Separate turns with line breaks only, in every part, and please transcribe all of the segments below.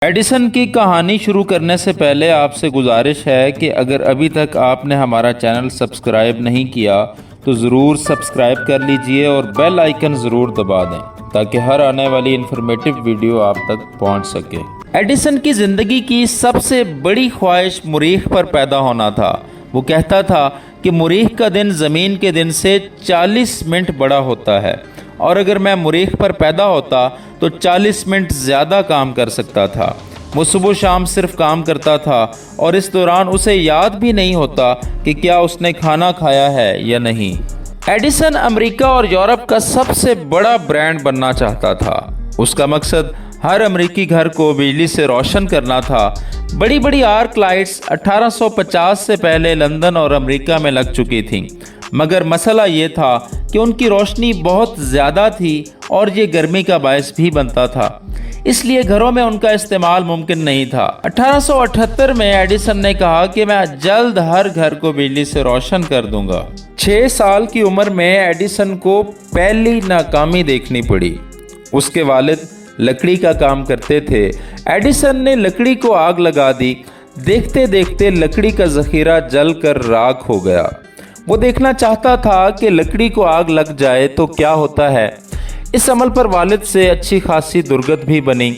Edison کی کہانی شروع کرنے سے پہلے آپ سے گزارش ہے کہ اگر ابھی تک آپ نے ہمارا چینل سبسکرائب نہیں کیا تو ضرور سبسکرائب کر لیجئے اور بیل آئیکن ضرور دبا دیں تاکہ ہر آنے والی انفارمیٹیو ویڈیو آپ تک پہنچ سکے۔ ایڈیسن کی زندگی کی سب سے بڑی خواہش مریخ پر پیدا ہونا تھا۔ وہ کہتا تھا کہ مریخ کا دن زمین کے دن سے 40 منٹ بڑا ہوتا ہے، اور اگر میں مریخ پر پیدا ہوتا تو 40 منٹ زیادہ کام کر سکتا تھا۔ وہ صبح و شام صرف کام کرتا تھا اور اس دوران اسے یاد بھی نہیں ہوتا کہ کیا اس نے کھانا کھایا ہے یا نہیں۔ ایڈیسن امریکہ اور یورپ کا سب سے بڑا برانڈ بننا چاہتا تھا۔ اس کا مقصد ہر امریکی گھر کو بجلی سے روشن کرنا تھا۔ بڑی بڑی آرک لائٹس 1850 سے پہلے لندن اور امریکہ میں لگ چکی تھیں، مگر مسئلہ یہ تھا کہ ان کی روشنی بہت زیادہ تھی اور یہ گرمی کا باعث بھی بنتا تھا، اس لیے گھروں میں ان کا استعمال ممکن نہیں تھا۔ 1878 میں ایڈیسن نے کہا کہ میں جلد ہر گھر کو بجلی سے روشن کر دوں گا۔ 6 سال کی عمر میں ایڈیسن کو پہلی ناکامی دیکھنی پڑی۔ اس کے والد لکڑی کا کام کرتے تھے۔ ایڈیسن نے لکڑی کو آگ لگا دی۔ دیکھتے دیکھتے لکڑی کا ذخیرہ جل کر راکھ ہو گیا۔ وہ دیکھنا چاہتا تھا کہ لکڑی کو آگ لگ جائے تو کیا ہوتا ہے۔ اس عمل پر والد سے اچھی خاصی درگت بھی بنی۔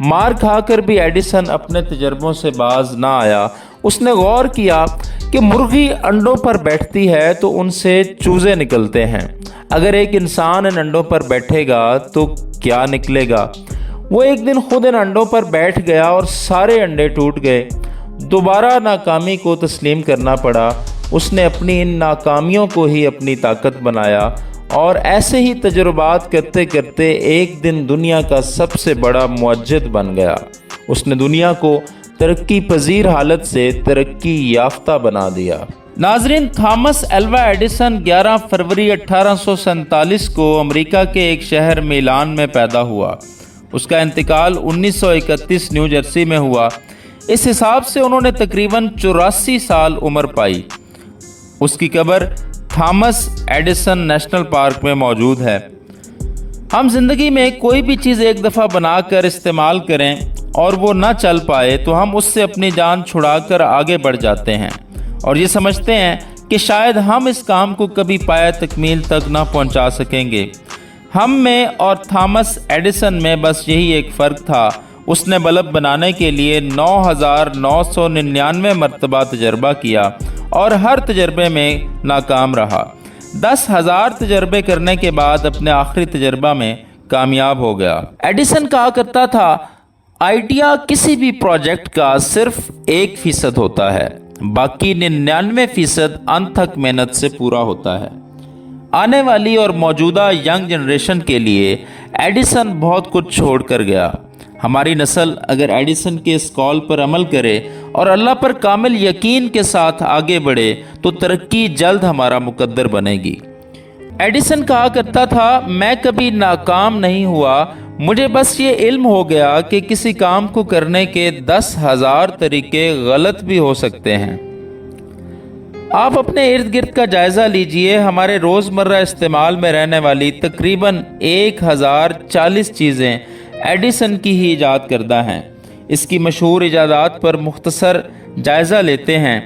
مار کھا کر بھی ایڈیسن اپنے تجربوں سے باز نہ آیا۔ اس نے غور کیا کہ مرغی انڈوں پر بیٹھتی ہے تو ان سے چوزے نکلتے ہیں، اگر ایک انسان ان انڈوں پر بیٹھے گا تو کیا نکلے گا۔ وہ ایک دن خود ان انڈوں پر بیٹھ گیا اور سارے انڈے ٹوٹ گئے۔ دوبارہ ناکامی کو تسلیم کرنا پڑا۔ اس نے اپنی ان ناکامیوں کو ہی اپنی طاقت بنایا اور ایسے ہی تجربات کرتے کرتے ایک دن دنیا کا سب سے بڑا موجد بن گیا۔ اس نے دنیا کو ترقی پذیر حالت سے ترقی یافتہ بنا دیا۔ ناظرین، تھامس ایلوا ایڈیسن 11 فروری 1847 کو امریکہ کے ایک شہر میلان میں پیدا ہوا۔ اس کا انتقال 1931 نیو جرسی میں ہوا۔ اس حساب سے انہوں نے تقریباً 84 سال عمر پائی۔ اس کی قبر تھامس ایڈیسن نیشنل پارک میں موجود ہے۔ ہم زندگی میں کوئی بھی چیز ایک دفعہ بنا کر استعمال کریں اور وہ نہ چل پائے تو ہم اس سے اپنی جان چھڑا کر آگے بڑھ جاتے ہیں اور یہ سمجھتے ہیں کہ شاید ہم اس کام کو کبھی پایہ تکمیل تک نہ پہنچا سکیں گے۔ ہم میں اور تھامس ایڈیسن میں بس یہی ایک فرق تھا۔ اس نے بلب بنانے کے لیے 9999 مرتبہ تجربہ کیا اور ہر تجربے میں ناکام رہا۔ 10,000 تجربے کرنے کے بعد اپنے آخری تجربہ میں کامیاب ہو گیا۔ ایڈیسن کہا کرتا تھا، آئیڈیا کسی بھی پروجیکٹ کا صرف 1% ہوتا ہے، باقی 99% انتھک محنت سے پورا ہوتا ہے۔ آنے والی اور موجودہ ینگ جنریشن کے لیے ایڈیسن بہت کچھ چھوڑ کر گیا۔ ہماری نسل اگر ایڈیسن کے اس کال پر عمل کرے اور اللہ پر کامل یقین کے ساتھ آگے بڑھے تو ترقی جلد ہمارا مقدر بنے گی۔ ایڈیسن کہا کرتا تھا، میں کبھی ناکام نہیں ہوا، مجھے بس یہ علم ہو گیا کہ کسی کام کو کرنے کے 10,000 طریقے غلط بھی ہو سکتے ہیں۔ آپ اپنے ارد گرد کا جائزہ لیجئے۔ ہمارے روزمرہ استعمال میں رہنے والی تقریباً 1040 چیزیں ایڈیسن کی ہی ایجاد کردہ ہیں۔ اس کی مشہور ایجادات پر مختصر جائزہ لیتے ہیں۔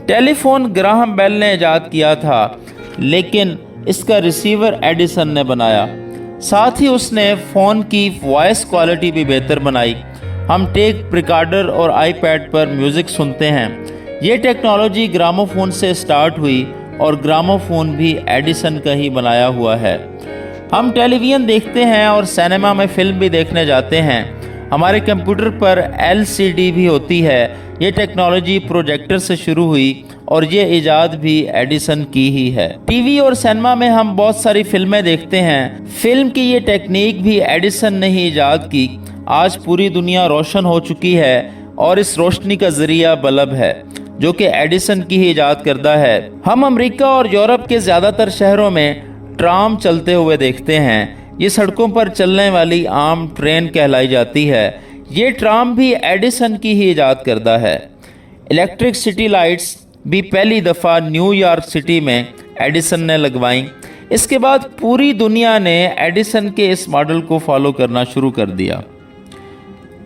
ٹیلی فون گراہم بیل نے ایجاد کیا تھا، لیکن اس کا ریسیور ایڈیسن نے بنایا۔ ساتھ ہی اس نے فون کی وائس کوالٹی بھی بہتر بنائی۔ ہم ٹیپ ریکارڈر اور آئی پیڈ پر میوزک سنتے ہیں۔ یہ ٹیکنالوجی گرامو فون سے سٹارٹ ہوئی اور گرامو فون بھی ایڈیسن کا ہی بنایا ہوا ہے۔ ہم ٹیلی ویژن دیکھتے ہیں اور سینما میں فلم بھی دیکھنے جاتے ہیں۔ ہمارے کمپیوٹر پر LCD بھی ہوتی ہے۔ یہ ٹیکنالوجی پروجیکٹر سے شروع ہوئی اور یہ ایجاد بھی ایڈیسن کی ہی ہے۔ ٹی وی اور سینما میں ہم بہت ساری فلمیں دیکھتے ہیں۔ فلم کی یہ ٹیکنیک بھی ایڈیسن نے ہی ایجاد کی۔ آج پوری دنیا روشن ہو چکی ہے اور اس روشنی کا ذریعہ بلب ہے، جو کہ ایڈیسن کی ہی ایجاد کردہ ہے۔ ہم امریکہ اور یورپ کے زیادہ تر شہروں میں ٹرام چلتے ہوئے دیکھتے ہیں۔ یہ سڑکوں پر چلنے والی عام ٹرین کہلائی جاتی ہے۔ یہ ٹرام بھی ایڈیسن کی ہی ایجاد کردہ ہے۔ الیکٹرک سٹی لائٹس بھی پہلی دفعہ نیو یارک سٹی میں ایڈیسن نے لگوائیں۔ اس کے بعد پوری دنیا نے ایڈیسن کے اس ماڈل کو فالو کرنا شروع کر دیا۔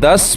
10